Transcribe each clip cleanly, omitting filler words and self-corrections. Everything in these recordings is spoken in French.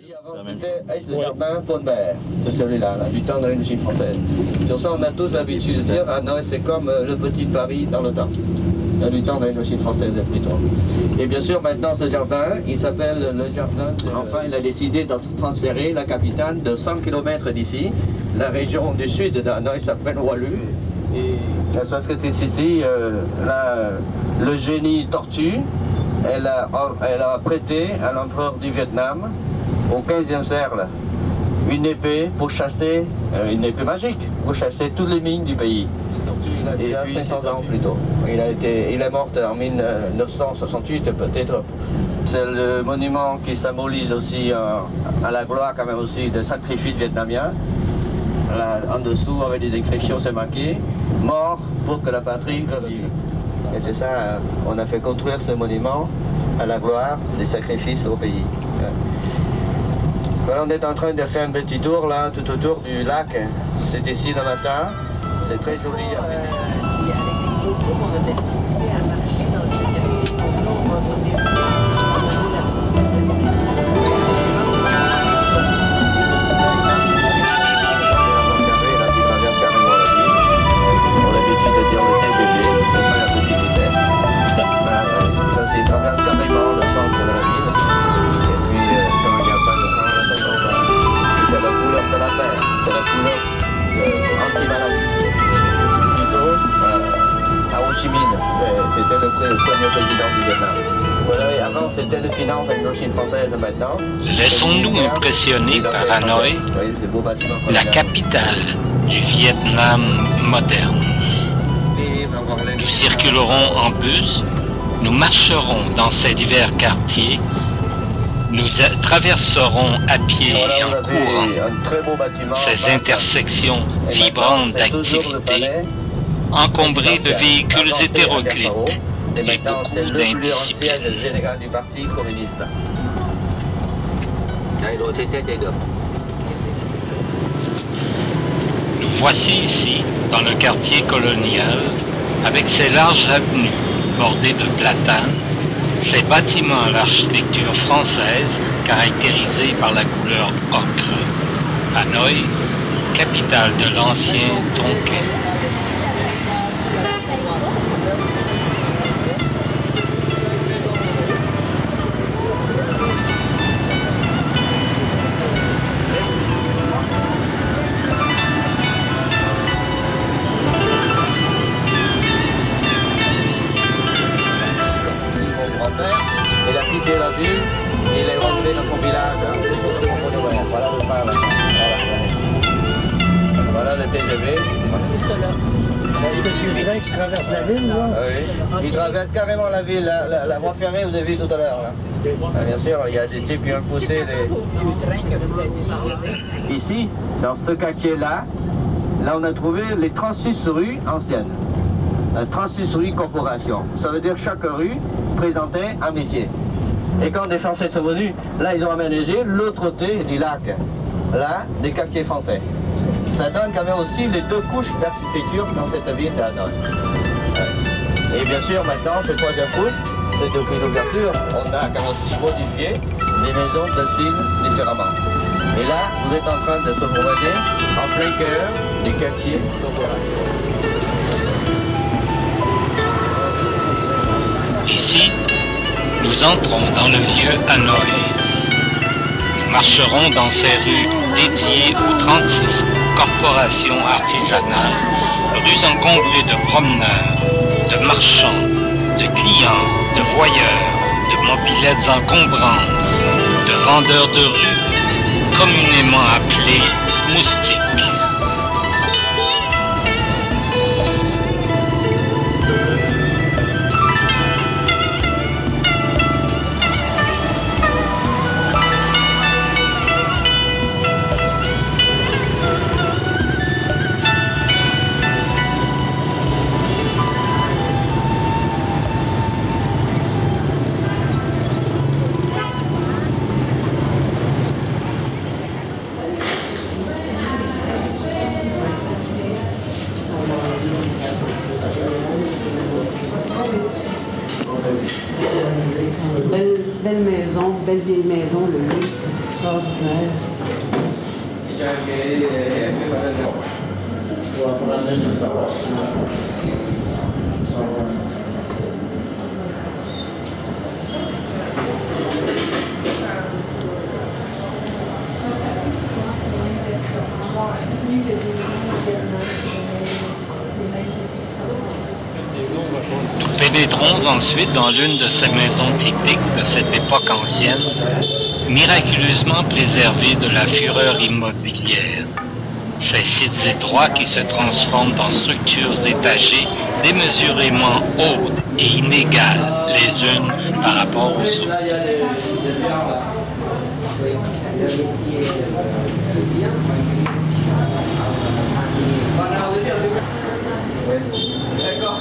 Avant, c'était Aix-le-Jardin, Pont-de-Mer, c'est celui-là, du temps de la Révolution française. Sur ça, on a tous l'habitude de dire Hanoï, c'est comme le petit Paris dans le temps. Du temps de la Révolution française, plutôt. Et bien sûr, maintenant, ce jardin, il s'appelle le jardin. Enfin, il a décidé de transférer la capitale de 100 km d'ici. La région du sud d'Hanoï s'appelle Wallu. Et parce que c'est ici, le génie tortue, elle a prêté à l'empereur du Vietnam, au 15e siècle, une épée pour chasser, une épée magique, pour chasser toutes les mines du pays. Et puis 500 ans plus tôt. Il est mort en 1968 peut-être. C'est le monument qui symbolise aussi à la gloire quand même aussi des sacrifices vietnamiens. Là, en dessous, avec des inscriptions, c'est marqué « Mort pour que la patrie revive ». Et c'est ça, on a fait construire ce monument à la gloire des sacrifices au pays. Voilà, on est en train de faire un petit tour là, tout autour du lac. C'est ici dans la terre. C'est très joli à venir. Avec les groupes, on a participé à marcher dans le quartier Pont-de-Mer, on sur des c'était le premier président du Vietnam. Voilà, et avant c'était le finance avec l'Indochine française maintenant. Laissons-nous impressionner par Hanoï, la capitale du Vietnam moderne. Nous circulerons en bus, nous marcherons dans ces divers quartiers, nous traverserons à pied et en courant ces intersections vibrantes d'activité, encombrées de véhicules hétéroclites et beaucoup d'indiscipline. Nous voici ici, dans le quartier colonial, avec ses larges avenues bordées de platanes, ses bâtiments à l'architecture française caractérisés par la couleur ocre. Hanoï, capitale de l'ancien Tonkin. Il a quitté la ville, il est rentré dans son village. Voilà le phare là. Voilà le TGV. Est-ce que c'est vrai qu'il traverse la ville, là? Oui. Il traverse carrément la ville, la voie fermée, vous avez vu tout à l'heure. Bien sûr, il y a des types qui ont poussé les... Ici, dans ce quartier-là, là on a trouvé les 36 rues anciennes. 36 rues corporation. Ça veut dire que chaque rue présentait un métier. Et quand les Français sont venus, là ils ont aménagé l'autre côté du lac, là, des quartiers français. Ça donne quand même aussi les deux couches d'architecture dans cette ville d'Hanoï. Et bien sûr maintenant, cette troisième couche, c'est depuis l'ouverture, on a quand même aussi modifié les maisons de style différemment. Et là, vous êtes en train de se promener en plein cœur des quartiers corporatifs. Ici, nous entrons dans le vieux Hanoï. Nous marcherons dans ces rues dédiées aux 36 corporations artisanales, rues encombrées de promeneurs, de marchands, de clients, de voyeurs, de mobylettes encombrantes, de vendeurs de rue, communément appelés moustiques. Belle maison, belle vieille maison, le lustre. extraordinaire. Nous pénétrons ensuite dans l'une de ces maisons typiques de cette époque ancienne, miraculeusement préservée de la fureur immobilière. Ces sites étroits qui se transforment en structures étagées, démesurément hautes et inégales les unes par rapport aux autres. D'accord.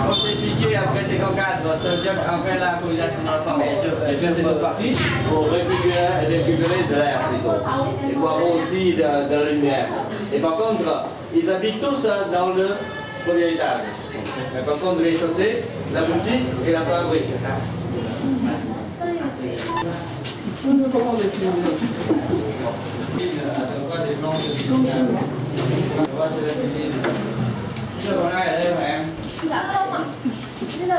On peut expliquer après 54, ça veut dire qu'après la colonisation de la femme, les faire ces autres parties pour récupérer de l'air plutôt. Et pour avoir aussi de la lumière. Et par contre, ils habitent tous dans le premier étage. Mais par contre, les chaussées, la boutique et la fabrique. Dạ không ạ. Bây giờ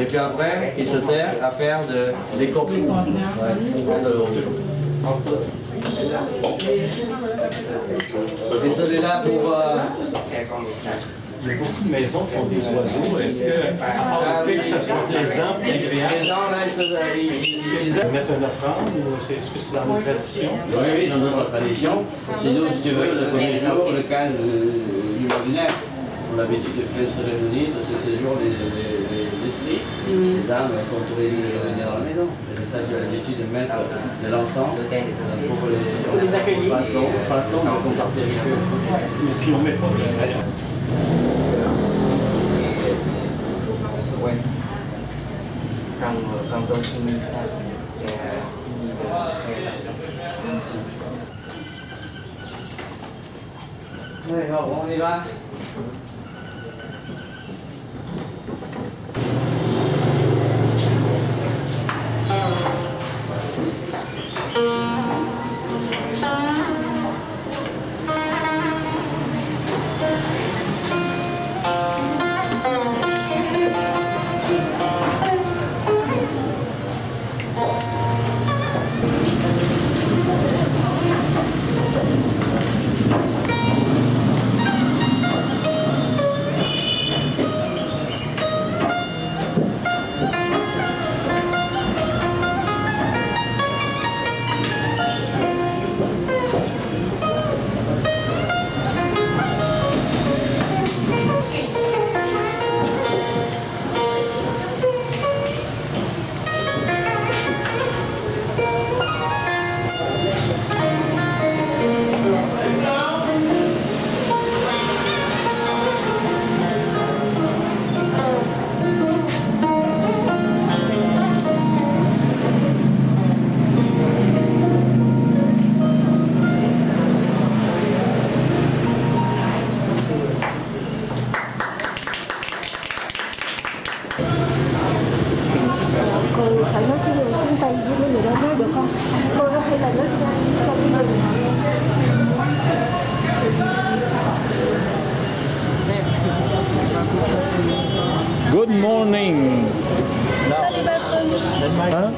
Et puis après, il se sert à faire des coques. Ouais, de l'eau. Et celui-là pour... Il y a beaucoup de maisons qui ont des oiseaux. Est-ce que, à part le fait que ce soit plaisant et agréable, les gens là, ils mettent une offrande ou est-ce que c'est dans nos traditions? Oui, oui, dans notre tradition. Chez nous, si tu veux, le premier jour, le 15 du ordinaire, on a l'habitude de faire une cérémonie, ce jour, l'esprit. Les âmes, elles sont tous les jours de revenir dans la maison. Et c'est ça que j'ai l'habitude de mettre de l'encens pour les accueillir. Façon de contacter avec eux. Et puis on met pas de... Oui, on y va. Cô phải nói tiếng Tây với mấy người đó nói được không? Cô hay là nói tiếng Anh? Good morning. Huh?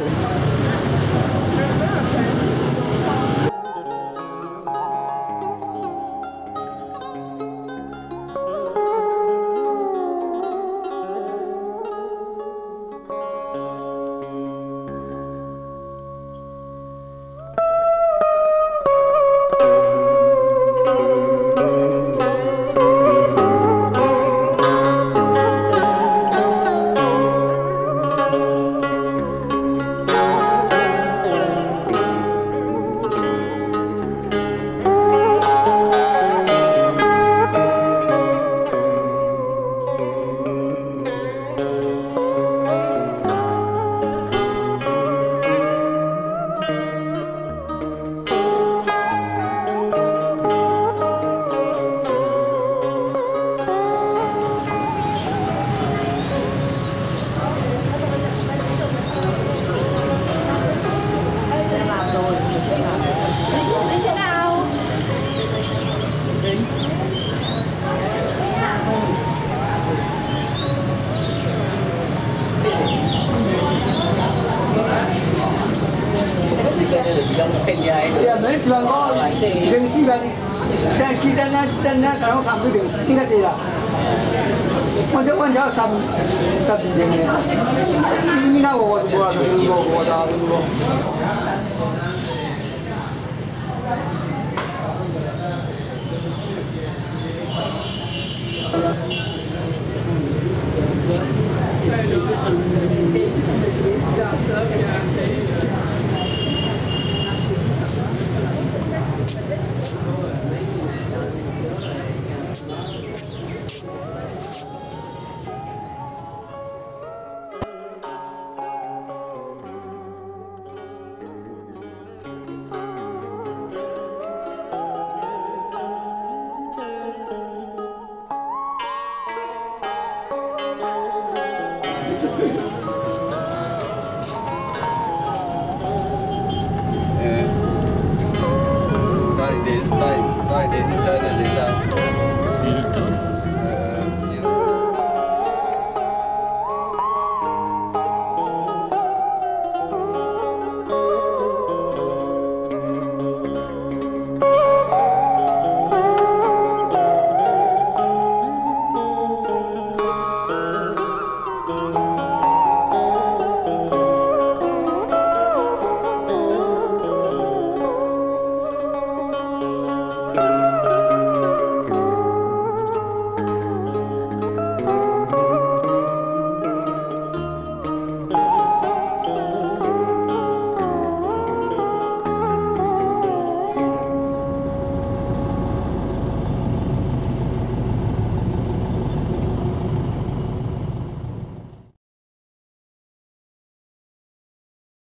希望我平時間，但係等下講3個點，應該係啦。我就10點嘅，應該我